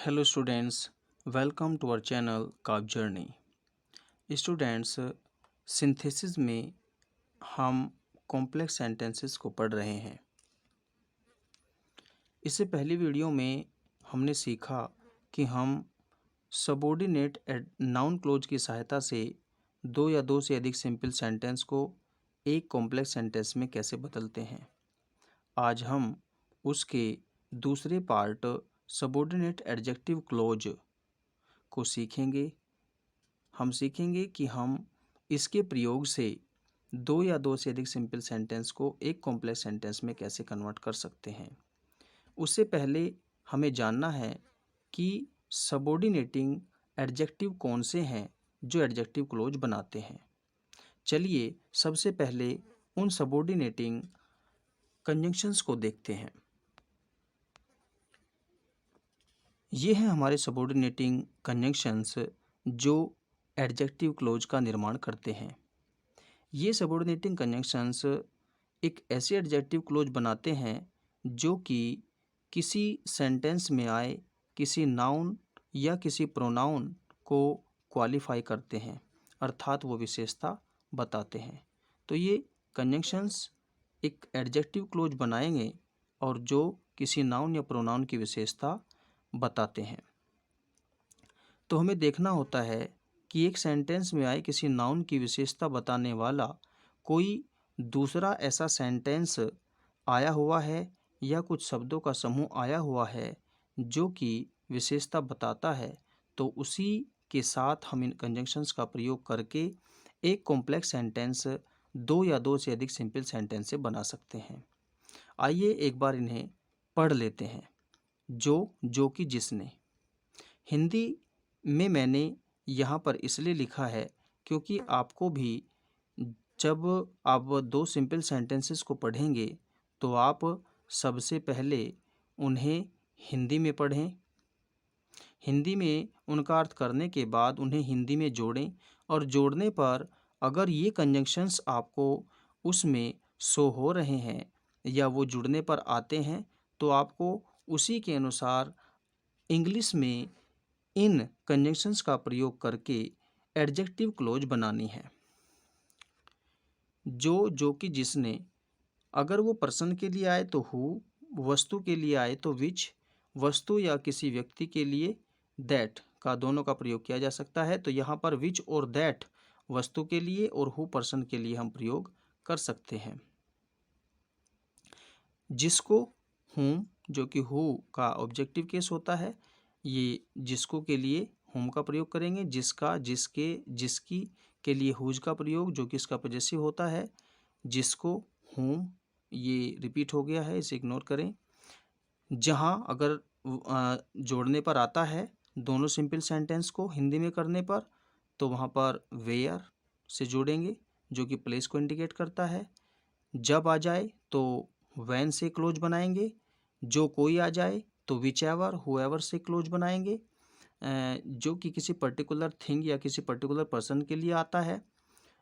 Hello students, welcome to our channel Carb Journey. Students synthesis में हम complex sentences को पढ़ रहे हैं। इससे पहली वीडियो में हमने सीखा कि हम सबऑर्डिनेट नाउन क्लोज की सहायता से दो या दो से अधिक सिंपल सेंटेंस को एक कॉम्प्लेक्स सेंटेंस में कैसे बदलते हैं। आज हम उसके दूसरे पार्ट सबऑर्डिनेट एडजेक्टिव क्लोज को सीखेंगे। हम सीखेंगे कि हम इसके प्रयोग से दो या दो से अधिक सिंपल सेंटेंस को एक कॉम्प्लेक्स सेंटेंस में कैसे कन्वर्ट कर सकते हैं। उससे पहले हमें जानना है कि सबऑर्डिनेटिंग एडजेक्टिव कौन से हैं जो एडजेक्टिव क्लोज बनाते हैं। चलिए सबसे पहले उन सबऑर्डिनेटिंग कंजंक्शंस को देखते हैं। ये हैं हमारे सबऑर्डिनेटिंग कंजंक्शंस जो एडजेक्टिव क्लोज का निर्माण करते हैं। ये सबऑर्डिनेटिंग कंजंक्शंस एक ऐसे एडजेक्टिव क्लोज बनाते हैं जो कि किसी सेंटेंस में आए किसी नाउन या किसी प्रोनाउन को क्वालिफाई करते हैं, अर्थात वो विशेषता बताते हैं। तो ये कंजंक्शंस एक एडजेक्टिव क्लोज बनाएंगे और जो किसी नाउन या प्रोनाउन की विशेषता बताते हैं। तो हमें देखना होता है कि एक सेंटेंस में आए किसी नाउन की विशेषता बताने वाला कोई दूसरा ऐसा सेंटेंस आया हुआ है या कुछ शब्दों का समूह आया हुआ है जो कि विशेषता बताता है, तो उसी के साथ हम इन कंजंक्शंस का प्रयोग करके एक कॉम्प्लेक्स सेंटेंस दो या दो से अधिक सिंपल सेंटेंस से बना सकते हैं। आइए एक बार इन्हें पढ़ लेते हैं। जो कि जिसने। हिंदी में मैंने यहाँ पर इसलिए लिखा है क्योंकि आपको भी जब आप दो सिंपल सेंटेंसेस को पढ़ेंगे तो आप सबसे पहले उन्हें हिंदी में पढ़ें। हिंदी में उनका अर्थ करने के बाद उन्हें हिंदी में जोड़ें और जोड़ने पर अगर ये कंजंक्शंस आपको उसमें शो हो रहे हैं या वो जुड़ने पर आते हैं तो आपको उसी के अनुसार इंग्लिश में इन कंजंक्शंस का प्रयोग करके एडजेक्टिव क्लोज बनानी है। जो कि जिसने, अगर वो पर्सन के लिए आए तो हु, वस्तु के लिए आए तो विच, वस्तु या किसी व्यक्ति के लिए दैट का दोनों का प्रयोग किया जा सकता है। तो यहाँ पर विच और दैट वस्तु के लिए और हु पर्सन के लिए हम प्रयोग कर सकते हैं। जिसको, हुम, जो कि हु का ऑब्जेक्टिव केस होता है, ये जिसको के लिए हुम का प्रयोग करेंगे। जिसका, जिसके, जिसकी के लिए हुज का प्रयोग जो कि इसका पॉजेसिव होता है। जिसको, हुम, ये रिपीट हो गया है, इसे इग्नोर करें। जहाँ अगर जोड़ने पर आता है दोनों सिंपल सेंटेंस को हिंदी में करने पर तो वहाँ पर वेयर से जोड़ेंगे जो कि प्लेस को इंडिकेट करता है। जब आ जाए तो वैन से क्लोज बनाएंगे। जो कोई आ जाए तो विच एवर, हुएवर से क्लोज बनाएंगे जो कि किसी पर्टिकुलर थिंग या किसी पर्टिकुलर पर्सन के लिए आता है।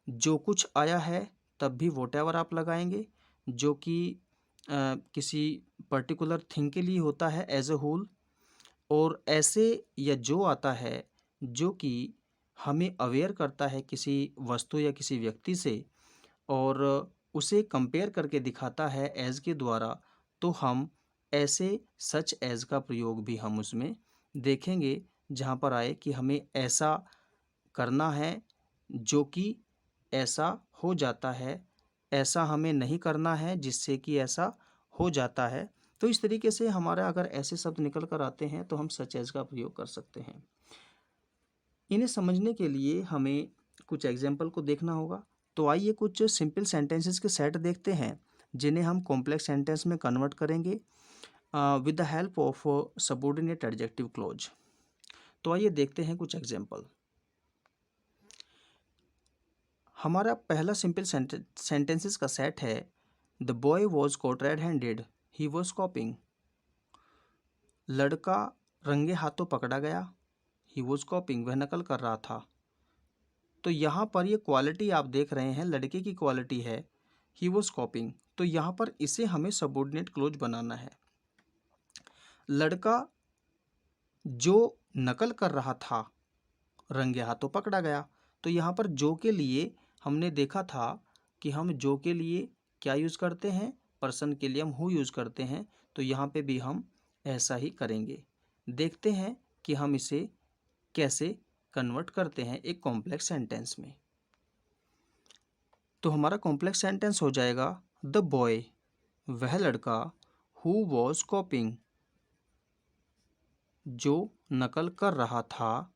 जो कुछ आया है तब भी वॉटएवर आप लगाएंगे जो कि किसी पर्टिकुलर थिंग के लिए होता है एज ए होल। और ऐसे या जो आता है जो कि हमें अवेयर करता है किसी वस्तु या किसी व्यक्ति से और उसे कंपेयर करके दिखाता है एज के द्वारा, तो हम ऐसे सच एज का प्रयोग भी हम उसमें देखेंगे जहाँ पर आए कि हमें ऐसा करना है जो कि ऐसा हो जाता है, ऐसा हमें नहीं करना है जिससे कि ऐसा हो जाता है। तो इस तरीके से हमारा अगर ऐसे शब्द निकल कर आते हैं तो हम सच एज का प्रयोग कर सकते हैं। इन्हें समझने के लिए हमें कुछ एग्जाम्पल को देखना होगा। तो आइए कुछ सिंपल सेंटेंसेस के सेट देखते हैं जिन्हें हम कॉम्प्लेक्स सेंटेंस में कन्वर्ट करेंगे with the help of subordinate adjective close. तो आइए देखते हैं कुछ एग्जाम्पल। हमारा पहला सिंपल सेंटेंसेस का सेट है the boy was caught red handed, he was कॉपिंग। लड़का रंगे हाथों पकड़ा गया, ही वॉज कॉपिंग, वह नकल कर रहा था। तो यहाँ पर ये क्वालिटी आप देख रहे हैं लड़के की क्वालिटी है ही वॉज कॉपिंग। तो यहाँ पर इसे हमें सबऑर्डिनेट क्लोज बनाना है। लड़का जो नकल कर रहा था रंगे हाथों पकड़ा गया। तो यहाँ पर जो के लिए हमने देखा था कि हम जो के लिए क्या यूज़ करते हैं, पर्सन के लिए हम हु यूज़ करते हैं। तो यहाँ पे भी हम ऐसा ही करेंगे। देखते हैं कि हम इसे कैसे कन्वर्ट करते हैं एक कॉम्प्लेक्स सेंटेंस में। तो हमारा कॉम्प्लेक्स सेंटेंस हो जाएगा द बॉय, वह लड़का, हु वॉज कॉपिंग, जो नकल कर रहा था,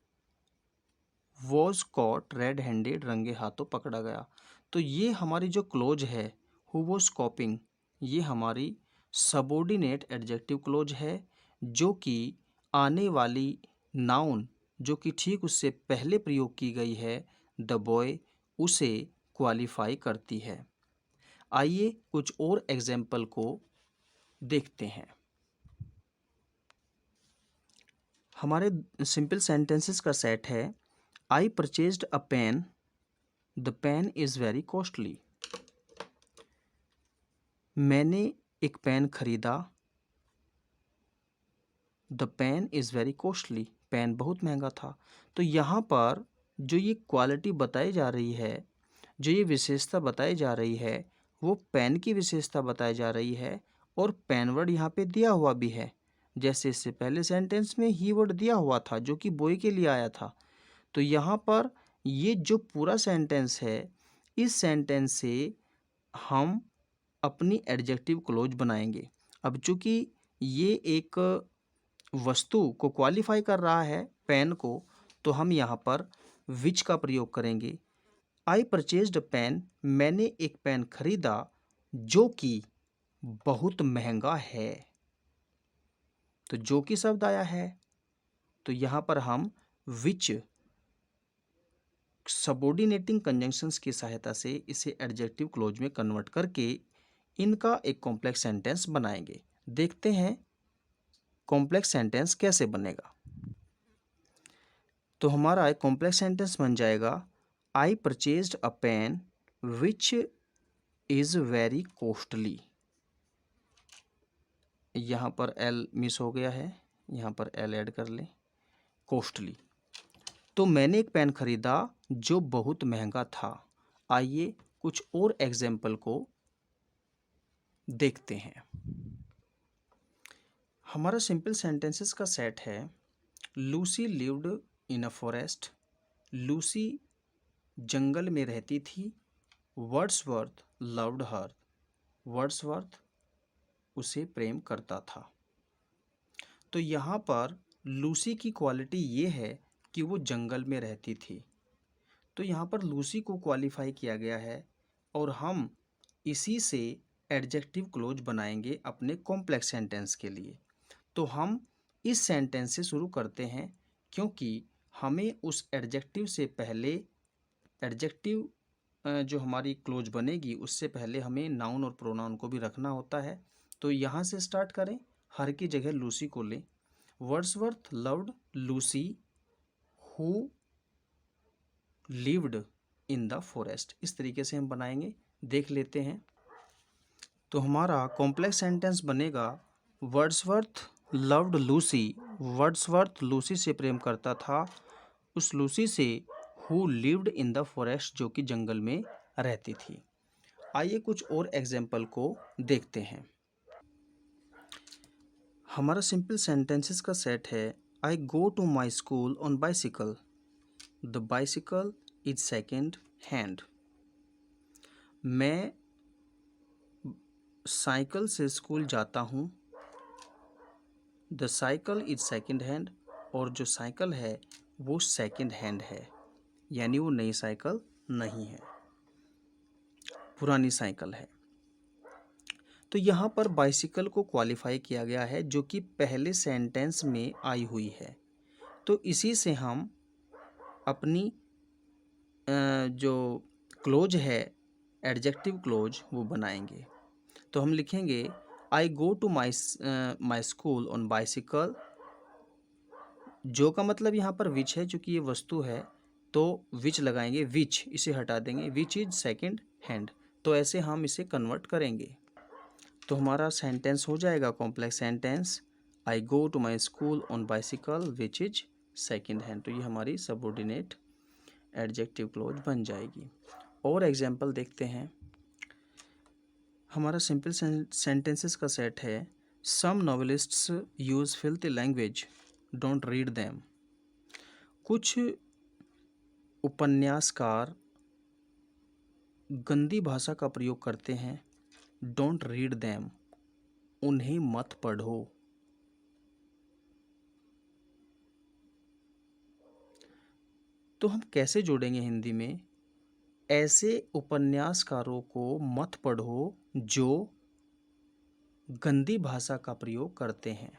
वॉज कॉट रेड हैंडेड, रंगे हाथों पकड़ा गया। तो ये हमारी जो क्लोज है हु वॉज कॉपिंग, ये हमारी सबॉर्डिनेट एडजेक्टिव क्लोज है, जो कि आने वाली नाउन जो कि ठीक उससे पहले प्रयोग की गई है द बॉय, उसे क्वालिफाई करती है। आइए कुछ और एग्जाम्पल को देखते हैं। हमारे सिंपल सेंटेंसेस का सेट है I purchased a pen, the pen is very costly. मैंने एक पेन खरीदा, the pen is very costly, pen बहुत महंगा था। तो यहाँ पर जो ये क्वालिटी बताई जा रही है, जो ये विशेषता बताई जा रही है, वो पेन की विशेषता बताई जा रही है। और पेन वर्ड यहाँ पे दिया हुआ भी है, जैसे इससे पहले सेंटेंस में ही वर्ड दिया हुआ था जो कि बॉय के लिए आया था। तो यहाँ पर ये जो पूरा सेंटेंस है, इस सेंटेंस से हम अपनी एडजेक्टिव क्लोज बनाएंगे। अब चूंकि ये एक वस्तु को क्वालिफाई कर रहा है पेन को, तो हम यहाँ पर विच का प्रयोग करेंगे। आई परचेज्ड पेन, मैंने एक पेन खरीदा जो कि बहुत महंगा है। तो जो कि शब्द आया है, तो यहाँ पर हम विच सबॉर्डिनेटिंग कंजंक्शंस की सहायता से इसे एडजेक्टिव क्लोज में कन्वर्ट करके इनका एक कॉम्प्लेक्स सेंटेंस बनाएंगे। देखते हैं कॉम्प्लेक्स सेंटेंस कैसे बनेगा। तो हमारा एक कॉम्प्लेक्स सेंटेंस बन जाएगा I purchased a pen which is very costly. यहाँ पर एल मिस हो गया है, यहाँ पर एल ऐड कर लें, कॉस्टली। तो मैंने एक पेन खरीदा जो बहुत महंगा था। आइए कुछ और एग्जाम्पल को देखते हैं। हमारा सिंपल सेंटेंसेस का सेट है Lucy lived in a forest, Lucy जंगल में रहती थी। वर्ड्सवर्थ लव्ड हर, वर्ड्सवर्थ उसे प्रेम करता था। तो यहाँ पर लूसी की क्वालिटी ये है कि वो जंगल में रहती थी। तो यहाँ पर लूसी को क्वालिफाई किया गया है और हम इसी से एडजेक्टिव क्लोज बनाएंगे अपने कॉम्प्लेक्स सेंटेंस के लिए। तो हम इस सेंटेंस से शुरू करते हैं, क्योंकि हमें उस एडजेक्टिव से पहले एडजेक्टिव जो हमारी क्लोज बनेगी उससे पहले हमें नाउन और प्रोनाउन को भी रखना होता है। तो यहाँ से स्टार्ट करें, हर की जगह लूसी को लें। Wordsworth loved Lucy who lived in the forest, इस तरीके से हम बनाएंगे। देख लेते हैं। तो हमारा कॉम्प्लेक्स सेंटेंस बनेगा Wordsworth loved Lucy, Wordsworth Lucy से प्रेम करता था, उस लूसी से who lived in the forest, जो कि जंगल में रहती थी। आइए कुछ और एग्जाम्पल को देखते हैं। हमारा सिंपल सेंटेंसेस का सेट है I go to my school on bicycle, the bicycle is second hand. मैं साइकिल से स्कूल जाता हूँ, the cycle is second hand, और जो साइकिल है वो सेकेंड हैंड है, यानी वो नई साइकिल नहीं है, पुरानी साइकिल है। तो यहाँ पर बाइसिकल को क्वालिफाई किया गया है जो कि पहले सेंटेंस में आई हुई है। तो इसी से हम अपनी जो क्लोज है एडजेक्टिव क्लोज वो बनाएंगे। तो हम लिखेंगे I go to my school on bicycle. जो का मतलब यहाँ पर विच है, चूँकि ये वस्तु है तो विच लगाएंगे, विच इसे हटा देंगे, विच इज सेकेंड हैंड। तो ऐसे हम इसे कन्वर्ट करेंगे। तो हमारा सेंटेंस हो जाएगा complex sentence I go to my school on bicycle which is second hand. तो ये हमारी सबऑर्डिनेट एडजेक्टिव क्लोज बन जाएगी। और एग्जाम्पल देखते हैं। हमारा सिंपल सेंटेंसेस का सेट है। Some novelists use filthy language, don't read them. कुछ उपन्यासकार गंदी भाषा का प्रयोग करते हैं, डोंट रीड देम, उन्हें मत पढ़ो। तो हम कैसे जोड़ेंगे हिंदी में? ऐसे उपन्यासकारों को मत पढ़ो जो गंदी भाषा का प्रयोग करते हैं।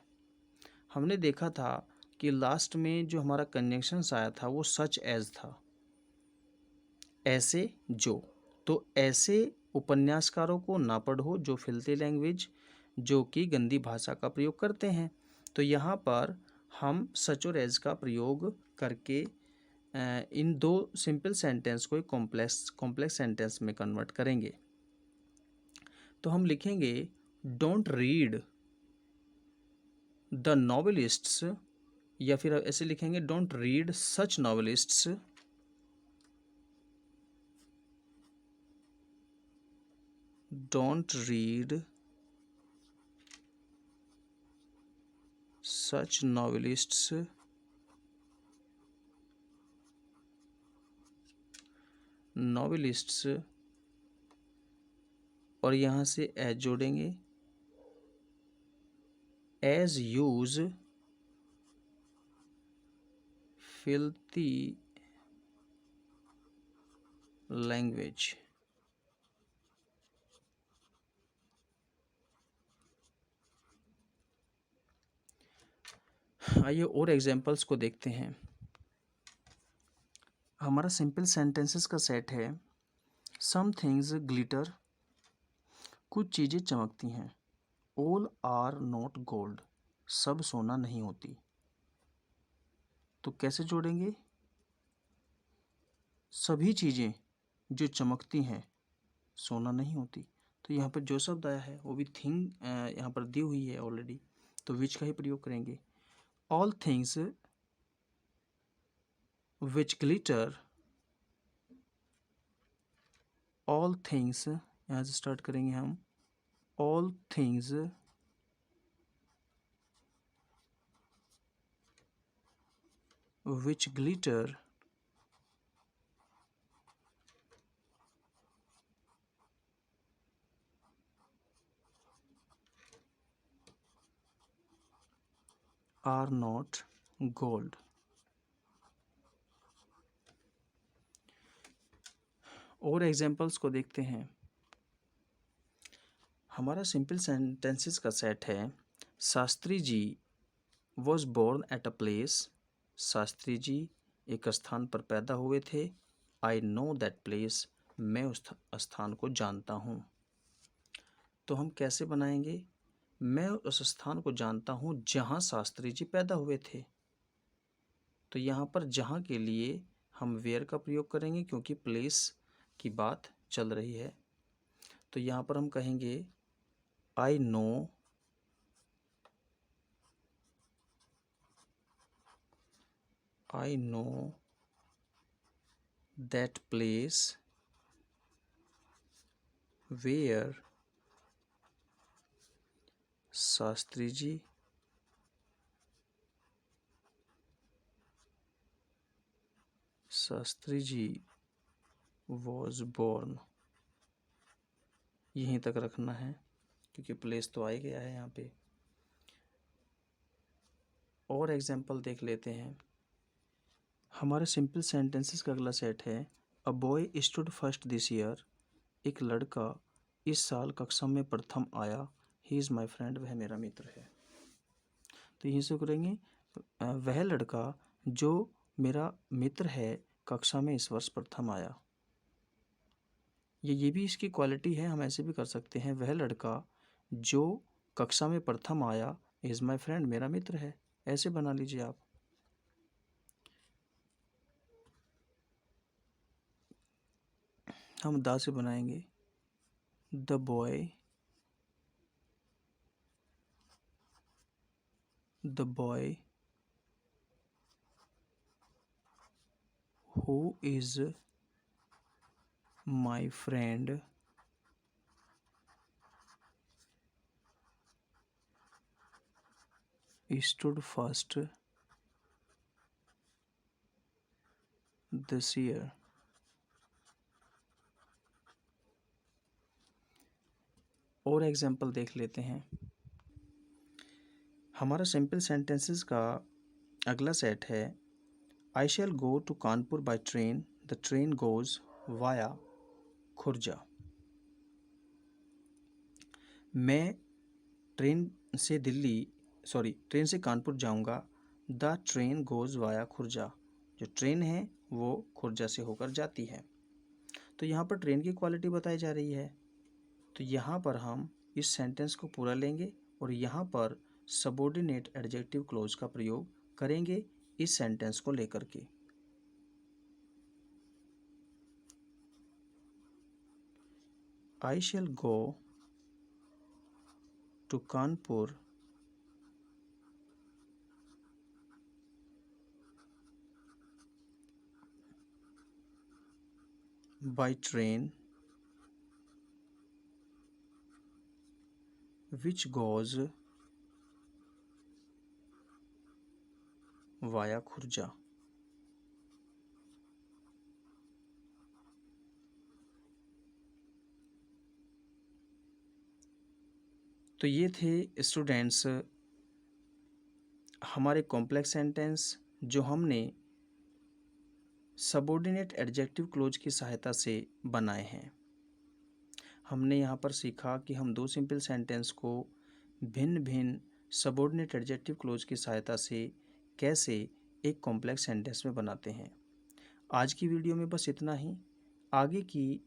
हमने देखा था कि लास्ट में जो हमारा कंजंक्शंस आया था वो सच एज था, ऐसे जो। तो ऐसे उपन्यासकारों को ना पढ़ो जो फिल्थी लैंग्वेज, जो कि गंदी भाषा का प्रयोग करते हैं। तो यहाँ पर हम सच और एज का प्रयोग करके इन दो सिंपल सेंटेंस को एक कॉम्प्लेक्स सेंटेंस में कन्वर्ट करेंगे। तो हम लिखेंगे डोंट रीड द नॉवेलिस्ट्स, या फिर ऐसे लिखेंगे don't read such novelists don't read such novelists और यहाँ से एज जोड़ेंगे, एज यूज फिल्थी लैंग्वेज। आइए और एग्जाम्पल्स को देखते हैं। हमारा सिंपल सेंटेंसेस का सेट है। सम थिंग्स ग्लिटर, कुछ चीज़ें चमकती हैं। ऑल आर नॉट गोल्ड, सब सोना नहीं होती। तो कैसे जोड़ेंगे? सभी चीज़ें जो चमकती हैं सोना नहीं होती। तो यहाँ पर जो शब्द आया है वो भी थिंग यहाँ पर दी हुई है ऑलरेडी, तो विच का ही प्रयोग करेंगे। All things which glitter, all things यहाँ से स्टार्ट करेंगे हम। All things which glitter are not gold. और एग्जाम्पल्स को देखते हैं। हमारा सिंपल सेंटेंसेस का सेट है। Shastri ji was born at a place, Shastri ji एक स्थान पर पैदा हुए थे। आई नो दैट प्लेस, मैं उस स्थान को जानता हूँ। तो हम कैसे बनाएंगे? मैं उस स्थान को जानता हूँ जहाँ शास्त्री जी पैदा हुए थे। तो यहाँ पर जहाँ के लिए हम वेयर का प्रयोग करेंगे क्योंकि प्लेस की बात चल रही है। तो यहाँ पर हम कहेंगे I know that place where Shastri ji was born. यहीं तक रखना है क्योंकि प्लेस तो आ ही गया है यहाँ पे। और एग्जाम्पल देख लेते हैं। हमारे सिंपल सेंटेंसेस का अगला सेट है। A boy stood first this year, एक लड़का इस साल कक्षा में प्रथम आया। ही इज़ माई फ्रेंड, वह मेरा मित्र है। तो यहीं से करेंगे वह लड़का जो मेरा मित्र है कक्षा में इस वर्ष प्रथम आया। ये भी इसकी क्वालिटी है, हम ऐसे भी कर सकते हैं। वह लड़का जो कक्षा में प्रथम आया इज़ माई फ्रेंड, मेरा मित्र है। ऐसे बना लीजिए आप। हम द से बनाएंगे। The boy The boy who is my friend stood first this year. और एग्जाम्पल देख लेते हैं। हमारा सिंपल सेंटेंसेस का अगला सेट है, I shall go to Kanpur by train, the train goes via Khurja. मैं ट्रेन से ट्रेन से कानपुर जाऊंगा, the train goes via Khurja. जो ट्रेन है वो खुर्जा से होकर जाती है। तो यहाँ पर ट्रेन की क्वालिटी बताई जा रही है, तो यहाँ पर हम इस सेंटेंस को पूरा लेंगे और यहाँ पर सबऑर्डिनेट एडजेक्टिव क्लोज का प्रयोग करेंगे इस सेंटेंस को लेकर के। I shall go to Kanpur by train which goes via Khurja. तो ये थे स्टूडेंट्स हमारे कॉम्प्लेक्स सेंटेंस जो हमने सबऑर्डिनेट एडजेक्टिव क्लोज की सहायता से बनाए हैं। हमने यहाँ पर सीखा कि हम दो सिंपल सेंटेंस को भिन्न भिन्न सबऑर्डिनेट एडजेक्टिव क्लोज की सहायता से कैसे एक कॉम्प्लेक्स सेंटेंस में बनाते हैं। आज की वीडियो में बस इतना ही। आगे की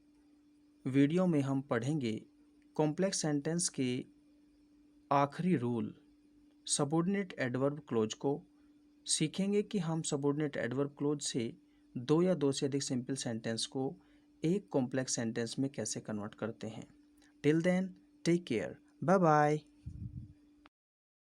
वीडियो में हम पढ़ेंगे कॉम्प्लेक्स सेंटेंस के आखिरी रूल सबऑर्डिनेट एडवर्ब क्लोज को। सीखेंगे कि हम सबऑर्डिनेट एडवर्ब क्लोज से दो या दो से अधिक सिंपल सेंटेंस को एक कॉम्प्लेक्स सेंटेंस में कैसे कन्वर्ट करते हैं। Till then take care, bye bye.